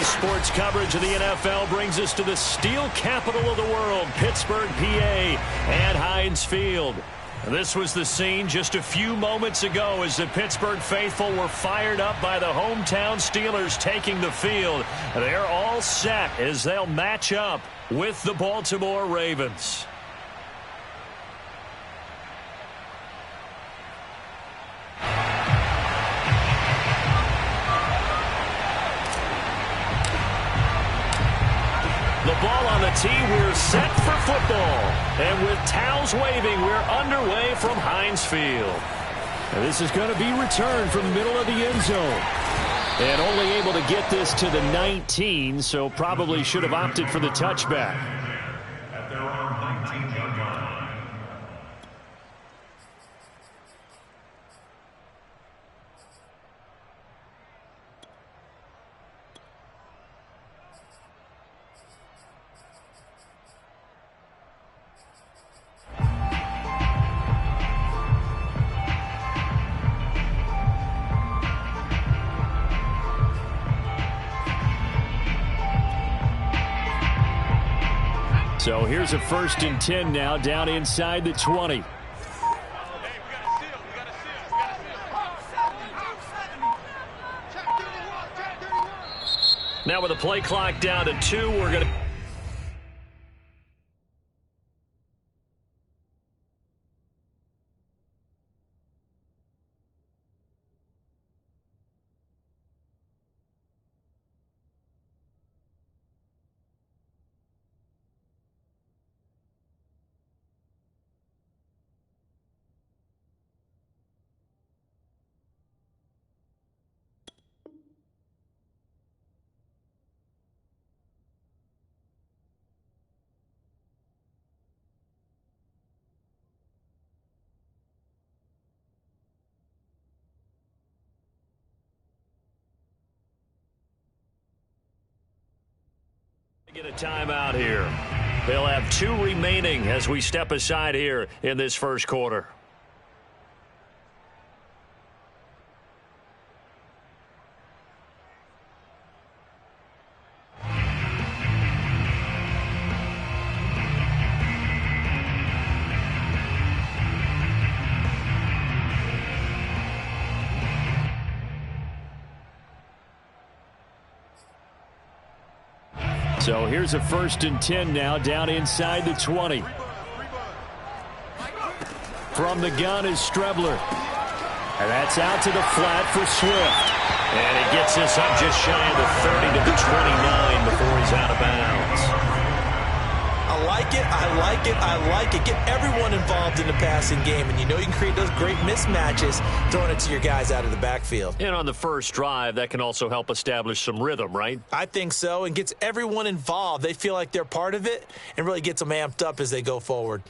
Today's sports coverage of the NFL brings us to the steel capital of the world, Pittsburgh, PA, and Heinz Field. This was the scene just a few moments ago as the Pittsburgh faithful were fired up by the hometown Steelers taking the field. They're all set as they'll match up with the Baltimore Ravens. The ball on the tee, we're set for football. And with towels waving, we're underway from Heinz Field. And this is going to be returned from the middle of the end zone. And only able to get this to the 19, so probably should have opted for the touchback. At their own 19-yard line. So here's a 1st and 10 now, down inside the 20. Now with the play clock down to 2, we're going to... Get a timeout here. They'll have 2 remaining as we step aside here in this first quarter. So here's a 1st and 10 now, down inside the 20. From the gun is Strebler. And that's out to the flat for Swift. And he gets this up just shy of the 30 to the 29 before he's out of bounds. I like it, I like it, I like it. Get everyone involved in the passing game, and you know you can create those great mismatches throwing it to your guys out of the backfield. And on the first drive, that can also help establish some rhythm, right? I think so, and gets everyone involved. They feel like they're part of it and really gets them amped up as they go forward.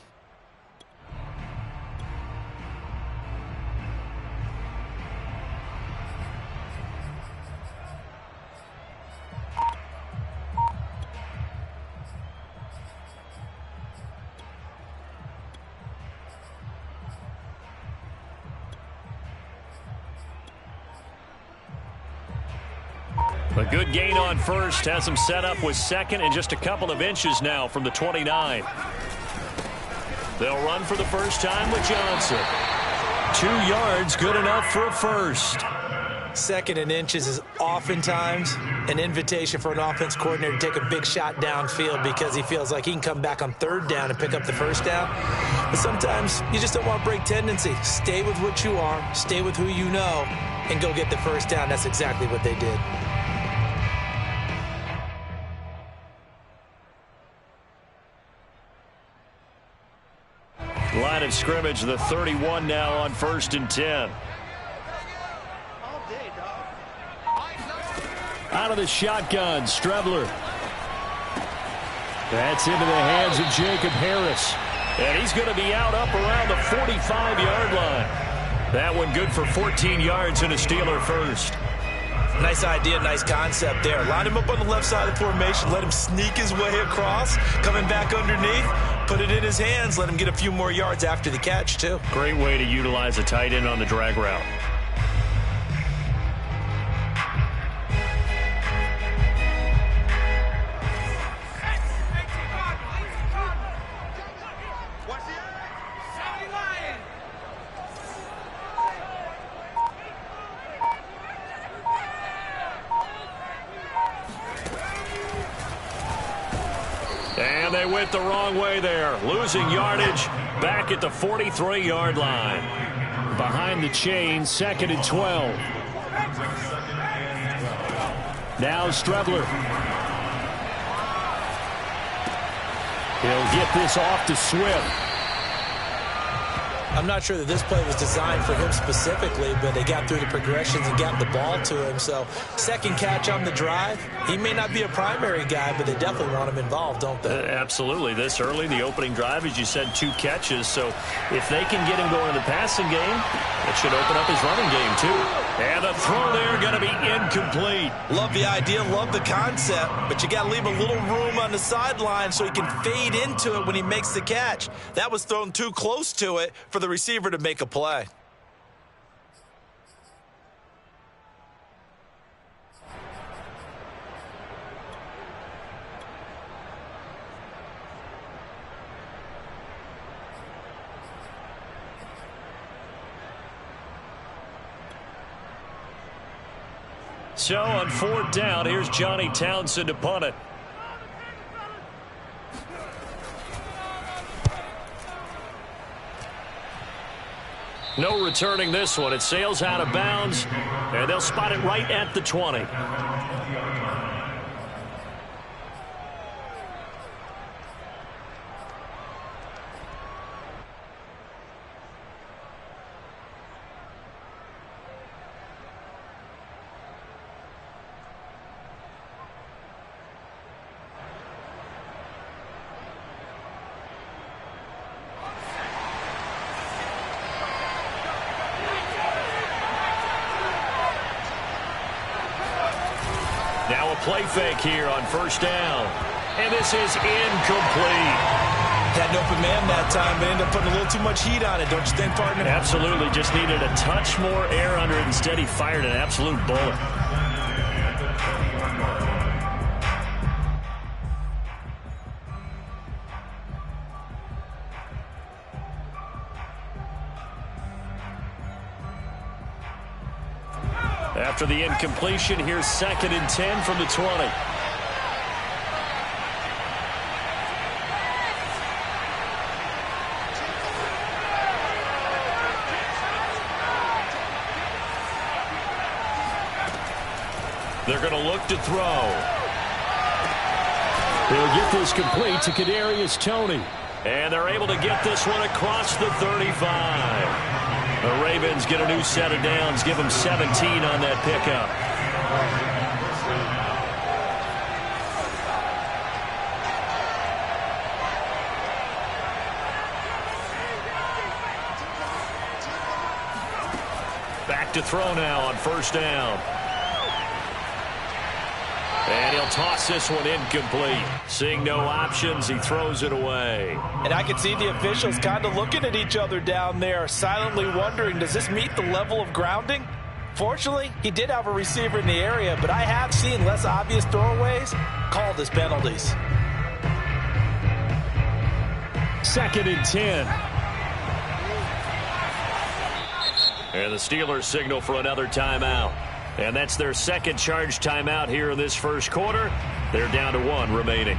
A good gain on first has him set up with second and just a couple of inches now from the 29. They'll run for the first time with Johnson. 2 yards, good enough for a first. 2nd and inches is oftentimes an invitation for an offense coordinator to take a big shot downfield because he feels like he can come back on 3rd down and pick up the first down. But sometimes you just don't want to break tendency. Stay with what you are, stay with who you know, and go get the first down. That's exactly what they did. Line of scrimmage, the 31 now on 1st and 10. Out of the shotgun, Strebler. That's into the hands of Jacob Harris. And he's going to be out up around the 45-yard line. That one good for 14 yards and a Steeler first. Nice idea, nice concept there. Line him up on the left side of the formation. Let him sneak his way across. Coming back underneath. Put it in his hands. Let him get a few more yards after the catch, too. Great way to utilize a tight end on the drag route. And they went the wrong way there, losing yardage back at the 43-yard line. Behind the chain, 2nd and 12. Now Strebler. He'll get this off to Swift. I'm not sure that this play was designed for him specifically, but they got through the progressions and got the ball to him. So, second catch on the drive. He may not be a primary guy, but they definitely want him involved, don't they? Absolutely. This early, the opening drive, as you said, 2 catches. So, if they can get him going in the passing game, it should open up his running game, too. And the throw there going to be incomplete. Love the idea, love the concept, but you got to leave a little room on the sideline so he can fade into it when he makes the catch. That was thrown too close to it for the receiver to make a play. So on 4th down, here's Johnny Townsend to punt it. No returning this one. It sails out of bounds, and they'll spot it right at the 20. Now a play fake here on 1st down. And this is incomplete. Had an open man that time, but ended up putting a little too much heat on it, don't you think, partner? Absolutely. Just needed a touch more air under it. Instead, he fired an absolute bullet. After the incompletion, here's 2nd and 10 from the 20. They're going to look to throw. He'll get this complete to Kadarius Toney. And they're able to get this one across the 35. The Ravens get a new set of downs, give them 17 on that pickup. Back to throw now on 1st down. And he'll toss this one incomplete. Seeing no options, he throws it away. And I can see the officials kind of looking at each other down there, silently wondering, does this meet the level of grounding? Fortunately, he did have a receiver in the area, but I have seen less obvious throwaways called as penalties. 2nd and 10. And the Steelers signal for another timeout. And that's their 2nd charge timeout here in this 1st quarter. They're down to 1 remaining.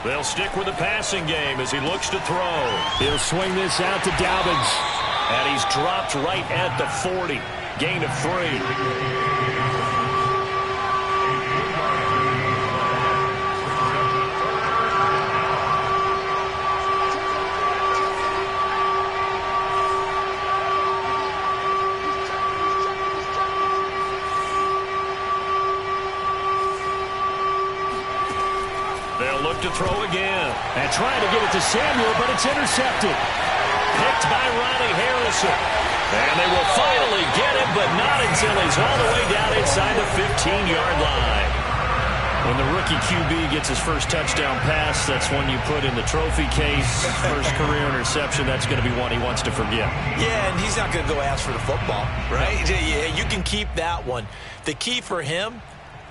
They'll stick with the passing game as he looks to throw. He'll swing this out to Dobbins. And he's dropped right at the 40. Gain of 3. They'll look to throw again. And trying to get it to Samuel, but it's intercepted. Picked by Ronnie Harrison. And they will finally get him, but not until he's all the way down inside the 15-yard line. When the rookie QB gets his first touchdown pass, that's one you put in the trophy case. First career interception, that's going to be one he wants to forget. Yeah, and he's not going to go ask for the football, right? No. Yeah, you can keep that one. The key for him,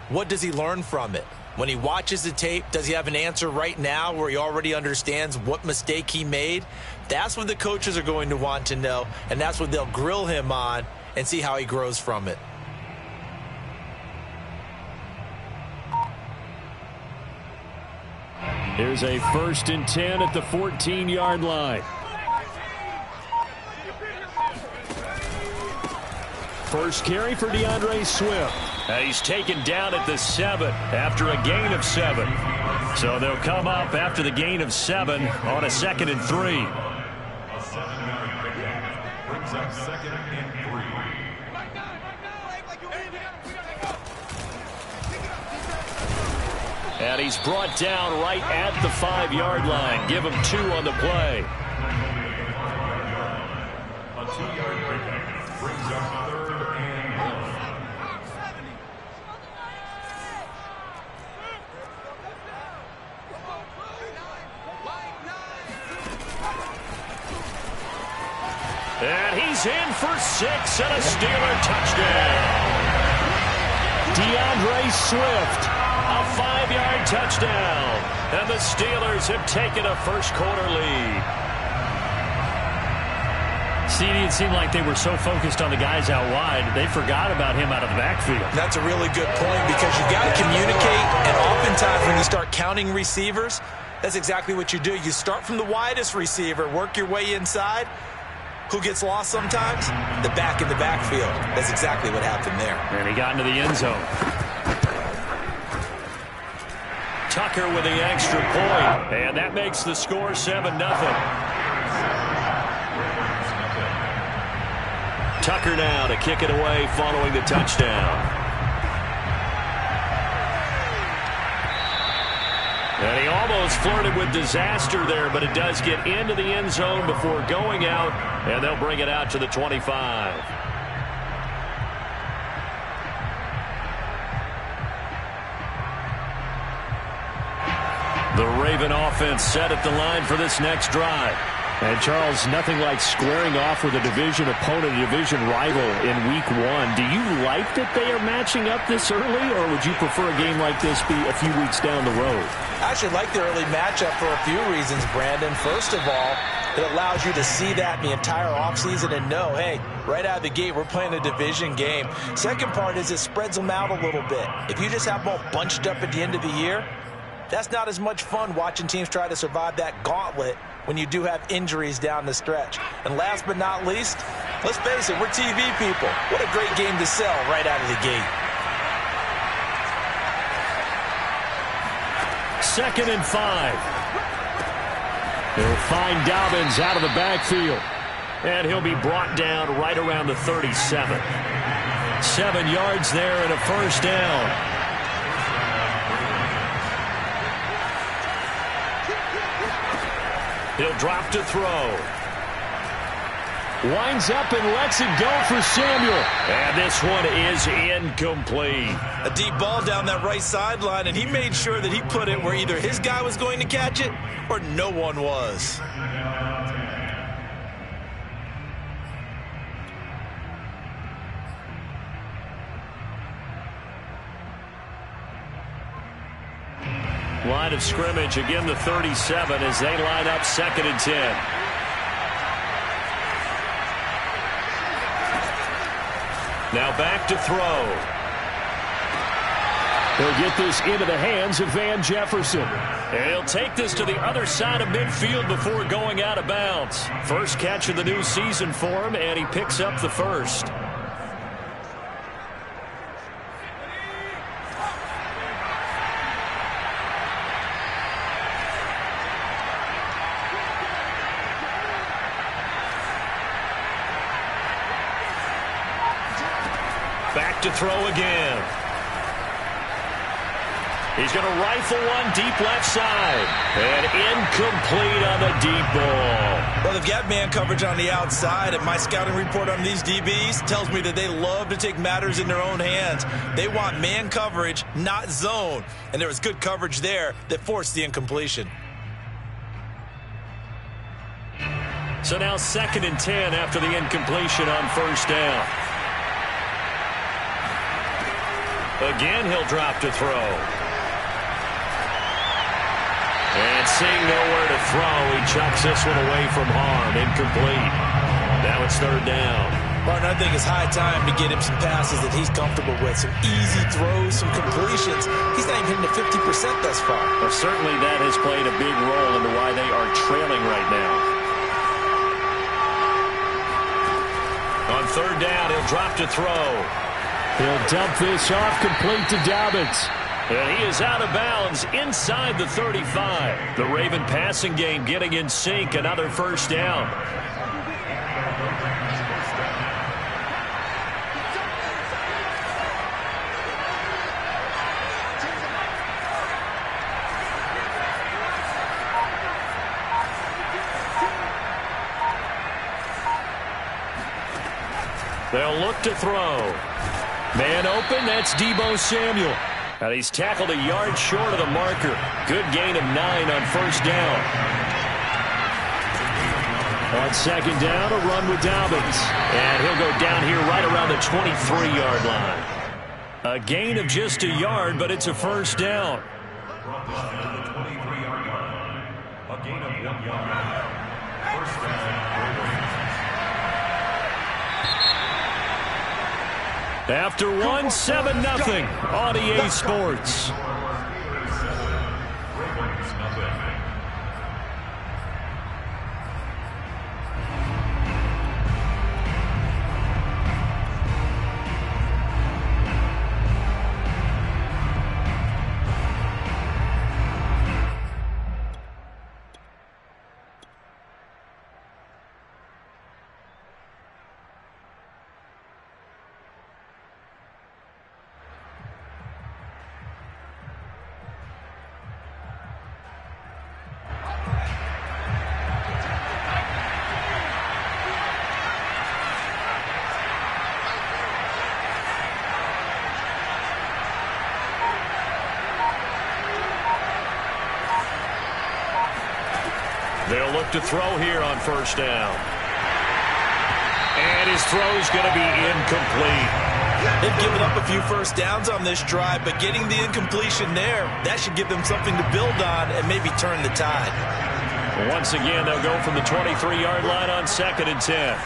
what does he learn from it? When he watches the tape, does he have an answer right now where he already understands what mistake he made? That's what the coaches are going to want to know, and that's what they'll grill him on and see how he grows from it. Here's a 1st and 10 at the 14-yard line. First carry for DeAndre Swift. He's taken down at the 7 after a gain of 7. So they'll come up after the gain of 7 on a 2nd and 3. A 7-yard pickup brings up 2nd and 3. And he's brought down right at the 5-yard line. Give him 2 on the play. A 2-yard pickup brings up 3rd and 1. And he's in for 6 and a Steeler touchdown. DeAndre Swift, a 5-yard touchdown. And the Steelers have taken a first-quarter lead. CD, it seemed like they were so focused on the guys out wide, they forgot about him out of the backfield. That's a really good point because you got to communicate, and oftentimes when you start counting receivers, that's exactly what you do. You start from the widest receiver, work your way inside. Who gets lost sometimes? The back in the backfield. That's exactly what happened there. And he got into the end zone. Tucker with the extra point. And that makes the score 7-0. Tucker now to kick it away following the touchdown. And he almost flirted with disaster there, but it does get into the end zone before going out, and they'll bring it out to the 25. The Raven offense set at the line for this next drive. And, Charles, nothing like squaring off with a division opponent, a division rival in Week 1. Do you like that they are matching up this early, or would you prefer a game like this be a few weeks down the road? I actually like the early matchup for a few reasons, Brandon. First of all, it allows you to see that in the entire offseason and know, hey, right out of the gate, we're playing a division game. Second part is it spreads them out a little bit. If you just have them all bunched up at the end of the year, that's not as much fun watching teams try to survive that gauntlet when you do have injuries down the stretch. And last but not least, let's face it, we're TV people. What a great game to sell right out of the gate. 2nd and 5. He'll find Dobbins out of the backfield. And he'll be brought down right around the 37. 7 yards there and a first down. He'll drop to throw. Winds up and lets it go for Samuel. And this one is incomplete. A deep ball down that right sideline, and he made sure that he put it where either his guy was going to catch it or no one was. Line of scrimmage, again the 37 as they line up 2nd and 10. Now back to throw. He'll get this into the hands of Van Jefferson. And he'll take this to the other side of midfield before going out of bounds. First catch of the new season for him, and he picks up the first. Back to throw again. He's going to rifle one deep left side. And incomplete on the deep ball. Well, they've got man coverage on the outside, and my scouting report on these DBs tells me that they love to take matters in their own hands. They want man coverage, not zone. And there was good coverage there that forced the incompletion. So now 2nd and 10 after the incompletion on 1st down. Again, he'll drop to throw. And seeing nowhere to throw, he chucks this one away from harm. Incomplete. Now it's 3rd down. Martin, I think it's high time to get him some passes that he's comfortable with. Some easy throws, some completions. He's not even hitting the 50% thus far. Well, certainly that has played a big role into why they are trailing right now. On 3rd down, he'll drop to throw. He'll dump this off complete to Dobbins. And he is out of bounds inside the 35. The Raven passing game getting in sync. Another 1st down. They'll look to throw. Man open, that's Deebo Samuel. And he's tackled a yard short of the marker. Good gain of 9 on 1st down. On 2nd down, a run with Dobbins. And he'll go down here right around the 23-yard line. A gain of just a yard, but it's a 1st down. Brought down to the 23-yard line. A gain of 1 yard. 1st down. After 1, 7-0 on EA Sports. They'll look to throw here on 1st down. And his throw's going to be incomplete. They've given up a few 1st downs on this drive, but getting the incompletion there, that should give them something to build on and maybe turn the tide. Once again, they'll go from the 23-yard line on 2nd and 10.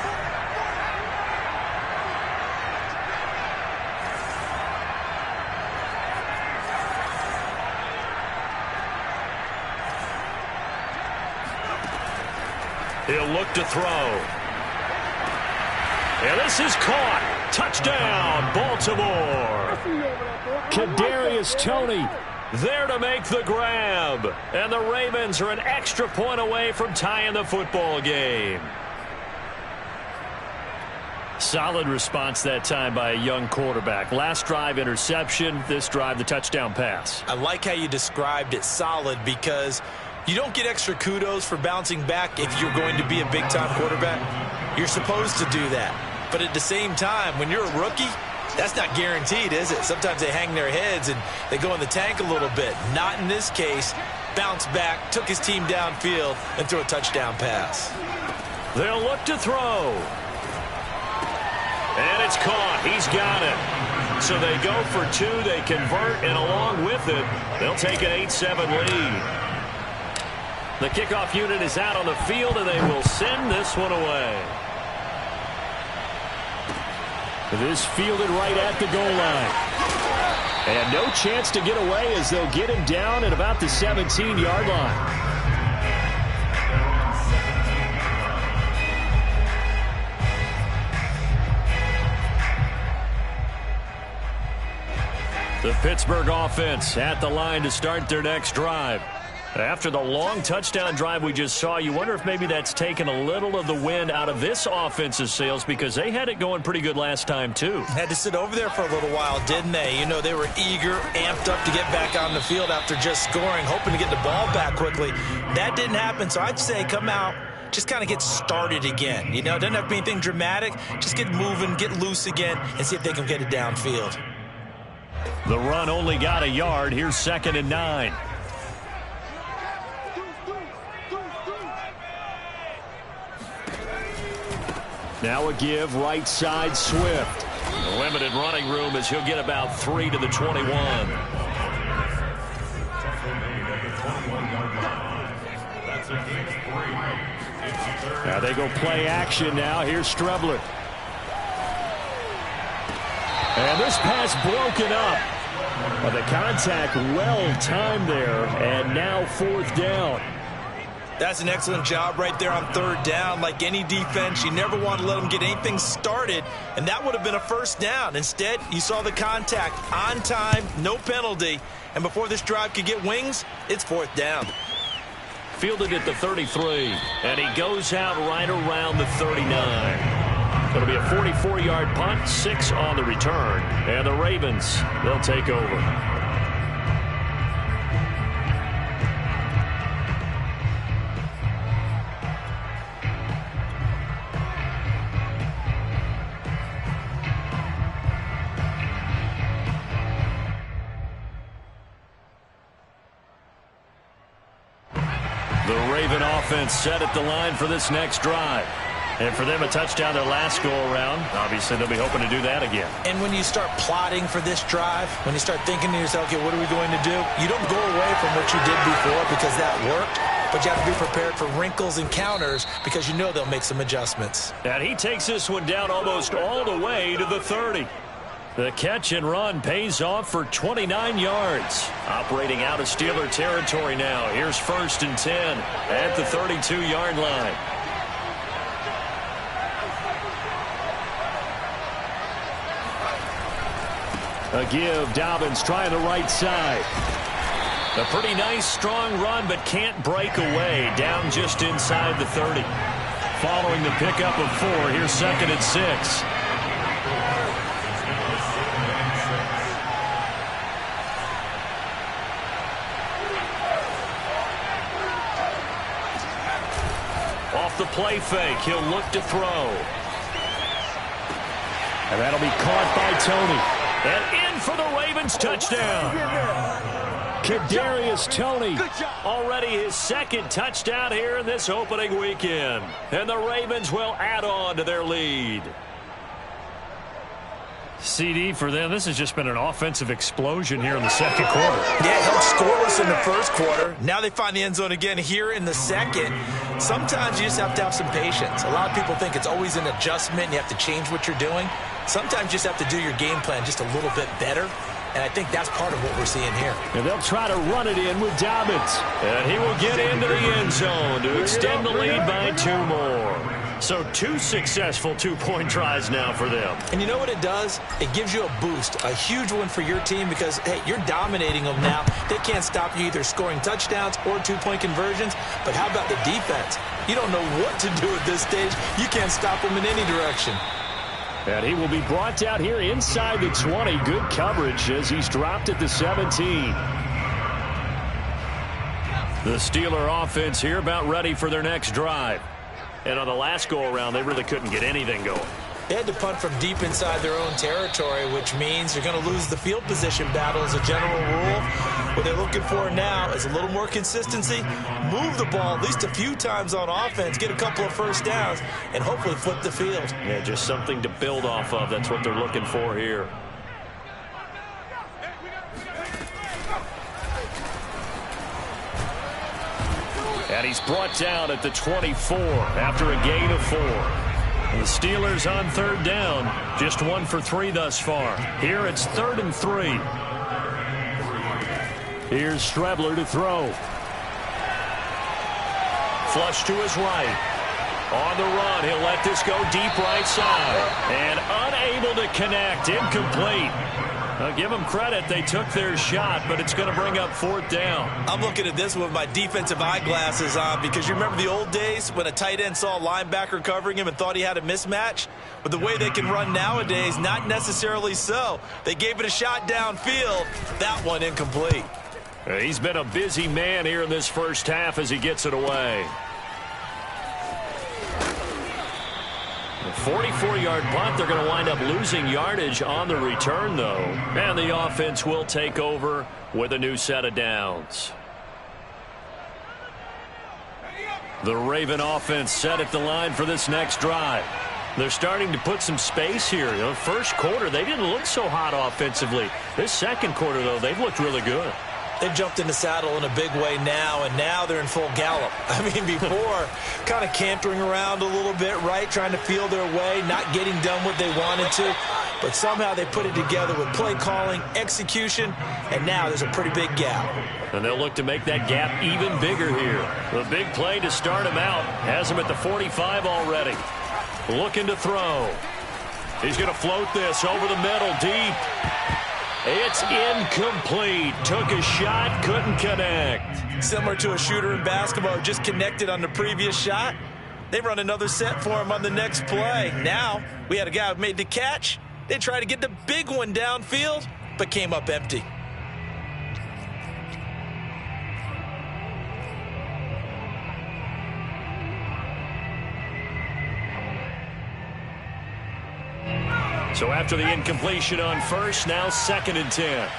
He'll look to throw. And this is caught. Touchdown, Baltimore. Kadarius Toney there to make the grab. And the Ravens are an extra point away from tying the football game. Solid response that time by a young quarterback. Last drive, interception. This drive, the touchdown pass. I like how you described it, solid, because you don't get extra kudos for bouncing back if you're going to be a big-time quarterback. You're supposed to do that. But at the same time, when you're a rookie, that's not guaranteed, is it? Sometimes they hang their heads and they go in the tank a little bit. Not in this case. Bounced back, took his team downfield, and threw a touchdown pass. They'll look to throw. And it's caught. He's got it. So they go for 2. They convert, and along with it, they'll take an 8-7 lead. The kickoff unit is out on the field, and they will send this one away. This fielded right at the goal line. And no chance to get away as they'll get him down at about the 17-yard line. The Pittsburgh offense at the line to start their next drive. After the long touchdown drive we just saw, you wonder if maybe that's taken a little of the wind out of this offense's sails, because they had it going pretty good last time, too. Had to sit over there for a little while, didn't they? You know, they were eager, amped up to get back on the field after just scoring, hoping to get the ball back quickly. That didn't happen, so I'd say come out, just kind of get started again. You know, it doesn't have to be anything dramatic. Just get moving, get loose again, and see if they can get it downfield. The run only got a yard. Here's 2nd and 9. Now a give, right side, Swift. The limited running room as he'll get about 3 to the 21. Now they go play action now. Here's Strebler. And this pass broken up. Well, the contact well timed there, and now 4th down. That's an excellent job right there on 3rd down. Like any defense, you never want to let them get anything started, and that would have been a 1st down. Instead, you saw the contact on time, no penalty, and before this drive could get wings, it's 4th down. Fielded at the 33, and he goes out right around the 39. It'll be a 44-yard punt, 6 on the return, and the Ravens, they'll take over. Offense set at the line for this next drive. And for them, a touchdown their last go-around. Obviously, they'll be hoping to do that again. And when you start plotting for this drive, when you start thinking to yourself, okay, what are we going to do? You don't go away from what you did before because that worked, but you have to be prepared for wrinkles and counters because you know they'll make some adjustments. And he takes this one down almost all the way to the 30. The catch and run pays off for 29 yards. Operating out of Steeler territory now. Here's 1st and 10 at the 32-yard line. A give, Dobbins trying the right side. A pretty nice, strong run, but can't break away. Down just inside the 30. Following the pickup of 4, here's 2nd and 6. The play fake. He'll look to throw. And that'll be caught by Toney. And in for the Ravens touchdown. Kadarius Toney, already his 2nd touchdown here in this opening weekend. And the Ravens will add on to their lead. CD for them, this has just been an offensive explosion here in the 2nd quarter. Yeah, held scoreless in the 1st quarter. Now they find the end zone again here in the 2nd. Sometimes you just have to have some patience. A lot of people think it's always an adjustment and you have to change what you're doing. Sometimes you just have to do your game plan just a little bit better. And I think that's part of what we're seeing here. And they'll try to run it in with Dobbins. And he will get into the end zone to extend the lead by 2 more. So 2 successful 2-point tries now for them. And you know what it does? It gives you a boost, a huge one for your team because, hey, you're dominating them now. They can't stop you either scoring touchdowns or 2-point conversions. But how about the defense? You don't know what to do at this stage. You can't stop them in any direction. And he will be brought down here inside the 20. Good coverage as he's dropped at the 17. The Steeler offense here about ready for their next drive. And on the last go-around, they really couldn't get anything going. They had to punt from deep inside their own territory, which means you're going to lose the field position battle as a general rule. What they're looking for now is a little more consistency, move the ball at least a few times on offense, get a couple of 1st downs, and hopefully flip the field. Yeah, just something to build off of. That's what they're looking for here. And he's brought down at the 24 after a gain of 4. The Steelers on 3rd down. Just 1 for 3 thus far. Here it's 3rd and 3. Here's Strebler to throw. Flush to his right. On the run, he'll let this go deep right side. And unable to connect. Incomplete. I'll give them credit. They took their shot, but it's going to bring up 4th down. I'm looking at this with my defensive eyeglasses on because you remember the old days when a tight end saw a linebacker covering him and thought he had a mismatch? But the way they can run nowadays, not necessarily so. They gave it a shot downfield. That one incomplete. He's been a busy man here in this first half as he gets it away. A 44-yard punt. They're going to wind up losing yardage on the return, though. And the offense will take over with a new set of downs. The Raven offense set at the line for this next drive. They're starting to put some space here. You know, first quarter, they didn't look so hot offensively. This second quarter, though, they've looked really good. They've jumped in the saddle in a big way now, and now they're in full gallop. I mean, before, kind of cantering around a little bit, right, trying to feel their way, not getting done what they wanted to. But somehow they put it together with play calling, execution, and now there's a pretty big gap. And they'll look to make that gap even bigger here. The big play to start him out has him at the 45 already. Looking to throw. He's going to float this over the middle, deep. It's incomplete. Took a shot, couldn't connect. Similar to a shooter in basketball, just connected on the previous shot. They run another set for him on the next play. Now, we had a guy who made the catch. They tried to get the big one downfield, but came up empty. So after the incompletion on first, now 2nd and 10.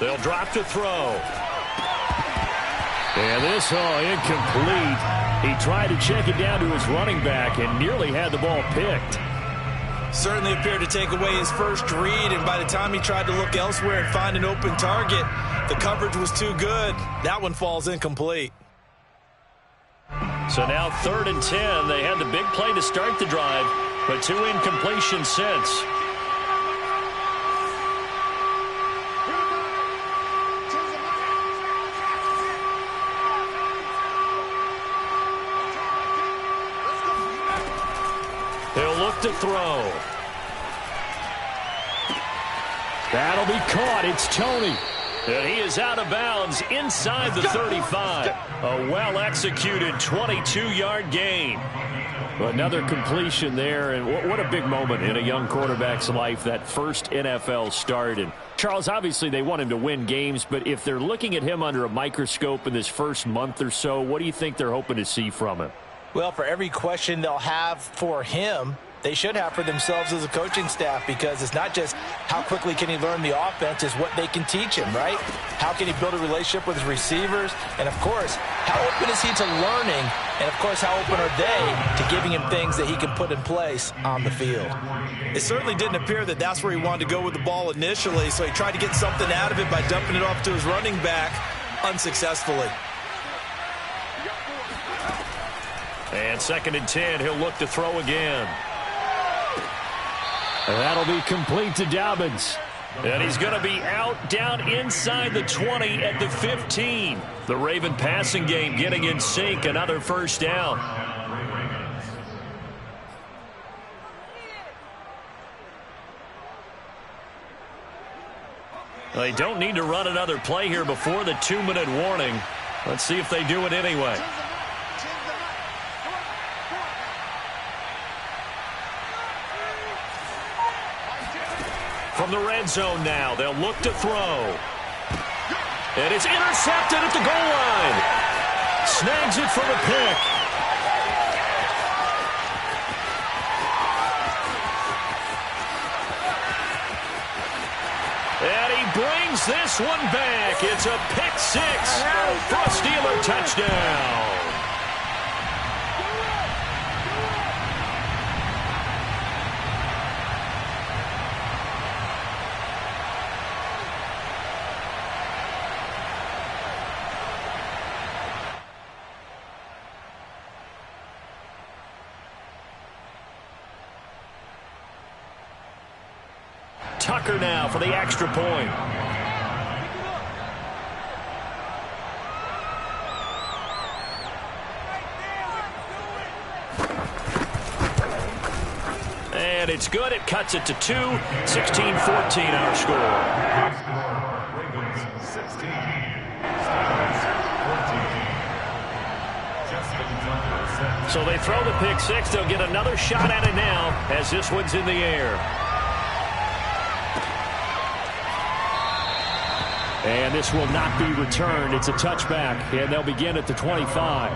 They'll drop to throw. And this, incomplete. He tried to check it down to his running back and nearly had the ball picked. Certainly appeared to take away his first read, and by the time he tried to look elsewhere and find an open target, the coverage was too good. That one falls incomplete. So now 3rd and 10. They had the big play to start the drive, but 2 incompletions since. They'll look to throw. That'll be caught. It's Tony. And he is out of bounds inside the 35. A well-executed 22-yard gain. Another completion there, and what a big moment in a young quarterback's life, that first NFL start. And Charles, obviously they want him to win games, but if they're looking at him under a microscope in this first month or so, what do you think they're hoping to see from him? Well, for every question they'll have for him, they should have for themselves as a coaching staff, because it's not just how quickly can he learn the offense, it's what they can teach him, right? How can he build a relationship with his receivers? And, of course, how open is he to learning? And, of course, how open are they to giving him things that he can put in place on the field? It certainly didn't appear that that's where he wanted to go with the ball initially, so he tried to get something out of it by dumping it off to his running back unsuccessfully. And 2nd and 10, he'll look to throw again. And that'll be complete to Dobbins. And he's going to be out down inside the 20 at the 15. The Raven passing game getting in sync, another first down. They don't need to run another play here before the 2-minute warning. Let's see if they do it anyway. From the red zone now, they'll look to throw. And it's intercepted at the goal line. Snags it for the pick. And he brings this one back. It's a pick six for a Steeler touchdown. Tucker now for the extra point. and it's good. It cuts it to 2. 16-14 our score. Ravens 16. Steelers 14. So they throw the pick six. They'll get another shot at it now as this one's in the air. And this will not be returned. It's a touchback, and they'll begin at the 25.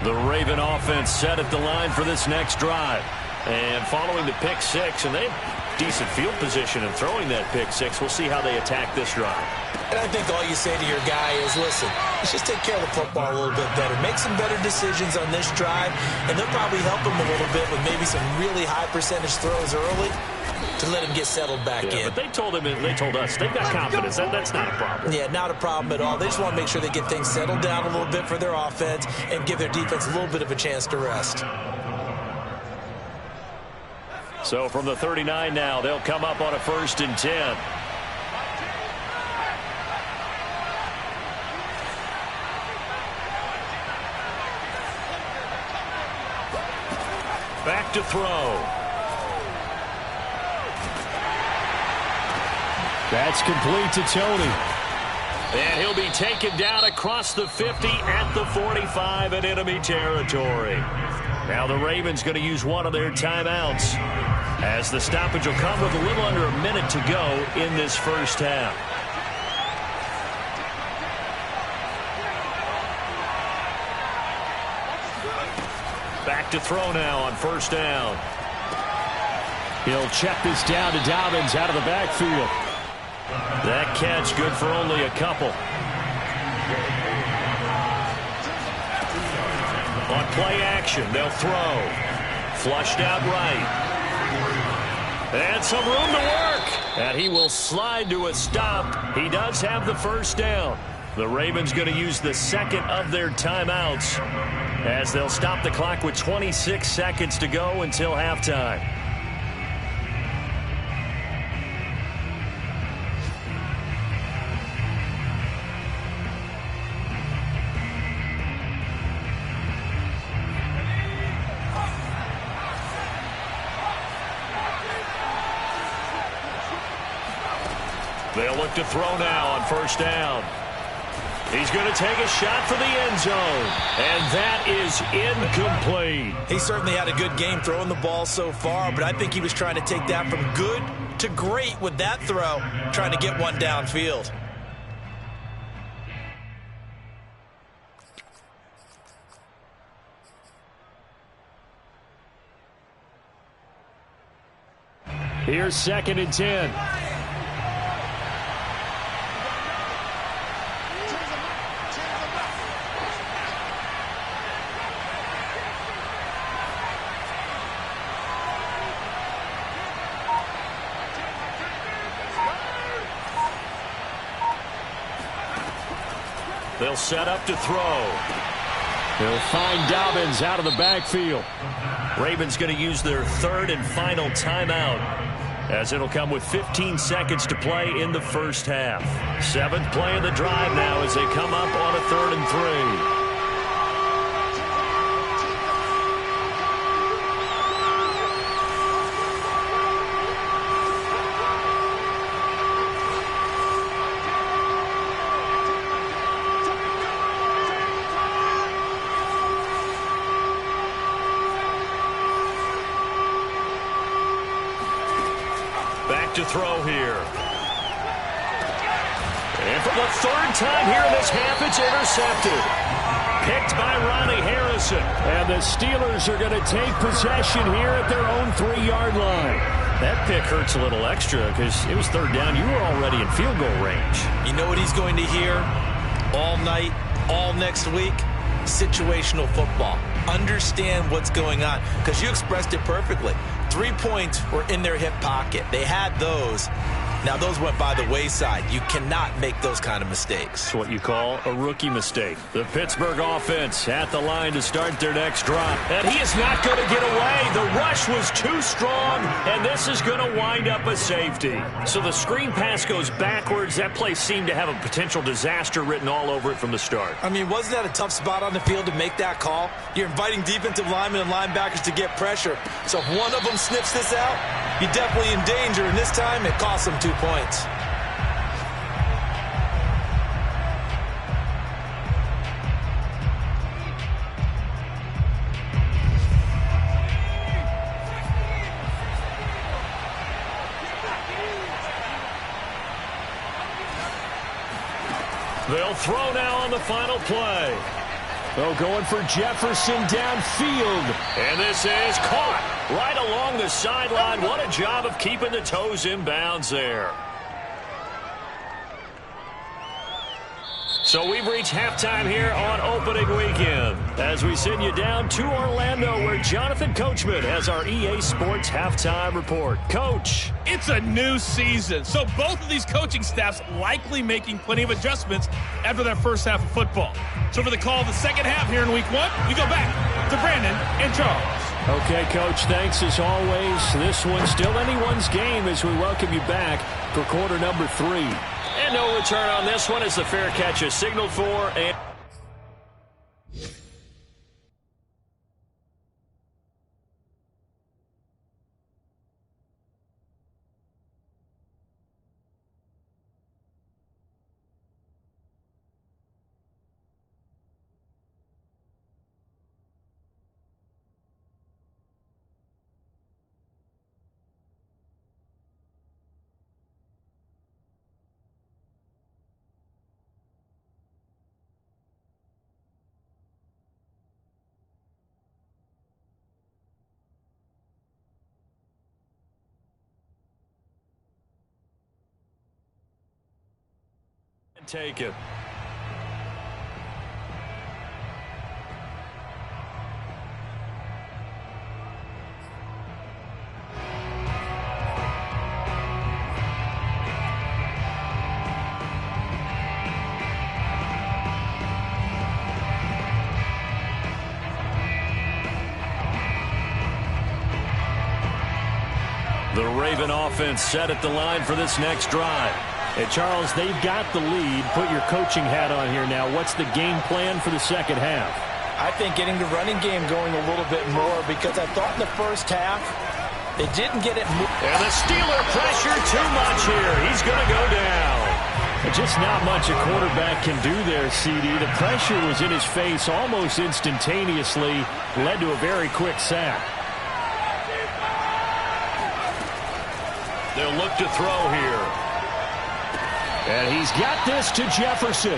The Raven offense set at the line for this next drive. And following the pick six, and they have decent field position in throwing that pick six. We'll see how they attack this drive. And I think all you say to your guy is, listen, let's just take care of the football a little bit better. Make some better decisions on this drive, and they'll probably help him a little bit with maybe some really high percentage throws early to let him get settled back in. But they told us they've got confidence. That's not a problem. Yeah, not a problem at all. They just want to make sure they get things settled down a little bit for their offense and give their defense a little bit of a chance to rest. So from the 39 now, they'll come up on a 1st and 10. Back to throw. That's complete to Tony. And he'll be taken down across the 50 at the 45 in enemy territory. Now the Ravens going to use one of their timeouts, as the stoppage will come with a little under a minute to go in this first half. Back to throw now on 1st down. He'll check this down to Dobbins out of the backfield. That catch good for only a couple. On play action, they'll throw. Flushed out right. And some room to work. And he will slide to a stop. He does have the 1st down. The Ravens going to use the second of their timeouts, as they'll stop the clock with 26 seconds to go until halftime. They'll look to throw now on 1st down. He's going to take a shot for the end zone, and that is incomplete. He certainly had a good game throwing the ball so far, but I think he was trying to take that from good to great with that throw, trying to get one downfield. Here's 2nd and 10. They'll set up to throw. They'll find Dobbins out of the backfield. Ravens going to use their 3rd and final timeout, as it'll come with 15 seconds to play in the first half. 7th play of the drive now as they come up on a 3rd and 3. To throw here. And for the 3rd time here in this half, it's intercepted. Picked by Ronnie Harrison. And the Steelers are going to take possession here at their own 3-yard line. That pick hurts a little extra because it was 3rd down. You were already in field goal range. You know what he's going to hear all night, all next week? Situational football. Understand what's going on, because you expressed it perfectly. 3 points were in their hip pocket. They had those. Now, those went by the wayside. You cannot make those kind of mistakes. It's what you call a rookie mistake. The Pittsburgh offense at the line to start their next drive. And he is not going to get away. The rush was too strong, and this is going to wind up a safety. So the screen pass goes backwards. That play seemed to have a potential disaster written all over it from the start. I mean, wasn't that a tough spot on the field to make that call? You're inviting defensive linemen and linebackers to get pressure. So if one of them sniffs this out, you're definitely in danger, and this time it costs them 2 points. They'll throw now on the final play. They're going for Jefferson downfield. And this is caught right along the sideline. What a job of keeping the toes in bounds there. So we've reached halftime here on opening weekend as we send you down to Orlando where Jonathan Coachman has our EA Sports halftime report. Coach. It's a new season, so both of these coaching staffs likely making plenty of adjustments after their first half of football. So for the call of the second half here in week one, we go back to Brandon and Charles. Okay, Coach, thanks as always. This one's still anyone's game as we welcome you back for quarter number 3. And no return on this one as the fair catch is signaled for. And take it. The Raven offense set at the line for this next drive. Hey, Charles, they've got the lead. Put your coaching hat on here now. What's the game plan for the second half? I think getting the running game going a little bit more because I thought in the first half they didn't get it. And the Steeler pressure too much here. He's going to go down. Just not much a quarterback can do there, CD. The pressure was in his face almost instantaneously. Led to a very quick sack. They'll look to throw here. And he's got this to Jefferson.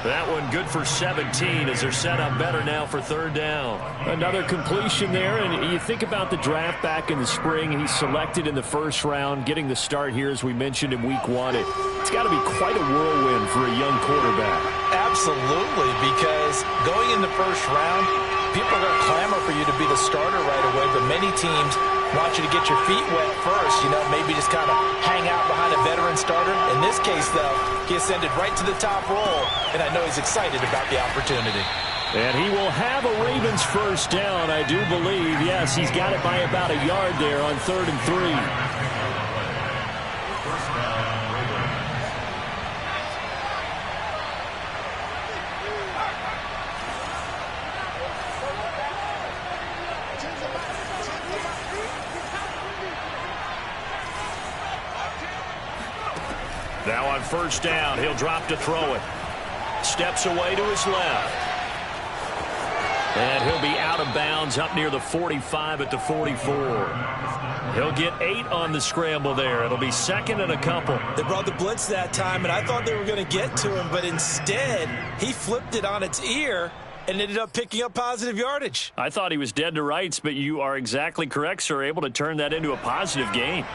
That one good for 17 as they're set up better now for third down. Another completion there, and you think about the draft back in the spring. He's selected in the first round, getting the start here as we mentioned in week 1. It's got to be quite a whirlwind for a young quarterback. Absolutely, because going in the first round, people are going to clamor for you to be the starter right away, but many teams want you to get your feet wet first, maybe just kind of hang out behind a veteran starter. In this case, though, he ascended right to the top roll, and I know he's excited about the opportunity. And he will have a Ravens first down, I do believe. Yes, he's got it by about a yard there on 3rd and 3. Now on first down, he'll drop to throw it. Steps away to his left. And he'll be out of bounds up near the 45 at the 44. He'll get 8 on the scramble there. It'll be second and a couple. They brought the blitz that time, and I thought they were going to get to him, but instead he flipped it on its ear and ended up picking up positive yardage. I thought he was dead to rights, but you are exactly correct, sir. Able to turn that into a positive gain.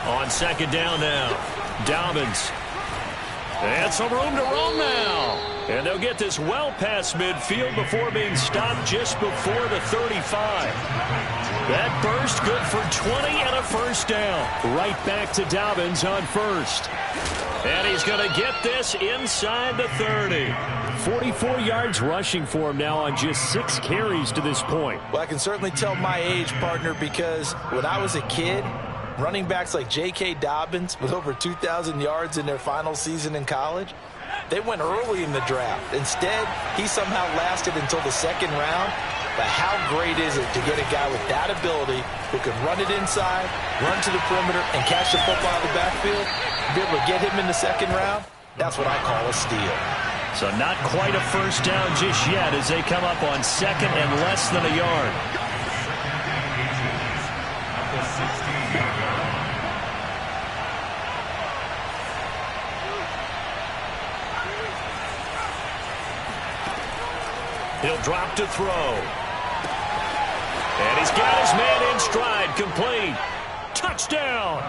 On second down now, Dobbins And some room to roam now. And they'll get this well past midfield before being stopped just before the 35. That burst good for 20 and a first down. Right back to Dobbins on first. And he's going to get this inside the 30. 44 yards rushing for him now on just 6 carries to this point. Well, I can certainly tell my age, partner, because when I was a kid, running backs like J.K. Dobbins with over 2,000 yards in their final season in college, they went early in the draft. Instead, he somehow lasted until the second round. But how great is it to get a guy with that ability who can run it inside, run to the perimeter, and catch the football out of the backfield? Be able to get him in the second round? That's what I call a steal. So not quite a first down just yet as they come up on second and less than a yard. He'll drop to throw. And he's got his man in stride, complete. Touchdown!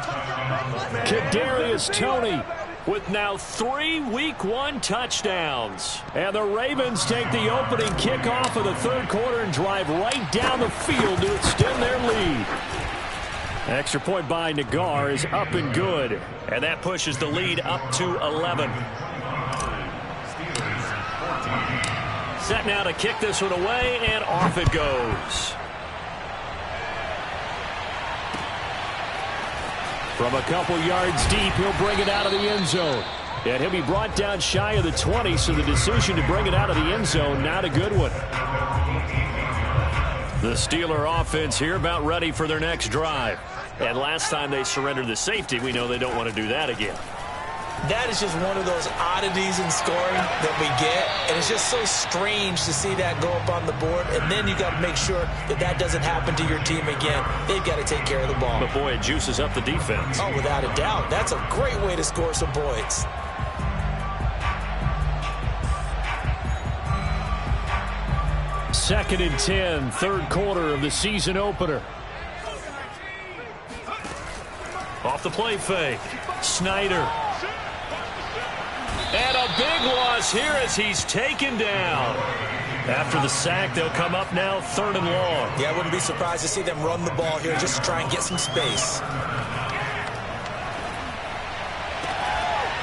Kadarius Toney with now 3 Week 1 touchdowns. And the Ravens take the opening kickoff of the third quarter and drive right down the field to extend their lead. Extra point by Nagar is up and good. And that pushes the lead up to 11. Set now to kick this one away, and off it goes. From a couple yards deep, he'll bring it out of the end zone. And he'll be brought down shy of the 20, so the decision to bring it out of the end zone, not a good one. The Steeler offense here about ready for their next drive. And last time they surrendered the safety, we know they don't want to do that again. That is just one of those oddities in scoring that we get, and it's just so strange to see that go up on the board, and then you got to make sure that that doesn't happen to your team again. They've got to take care of the ball. But boy, it juices up the defense. Oh, without a doubt. That's a great way to score some points. Second and 10, third quarter of the season opener. Off the play fake, Snyder. And a big loss here as he's taken down. After the sack, they'll come up now third and long. Yeah, I wouldn't be surprised to see them run the ball here just to try and get some space.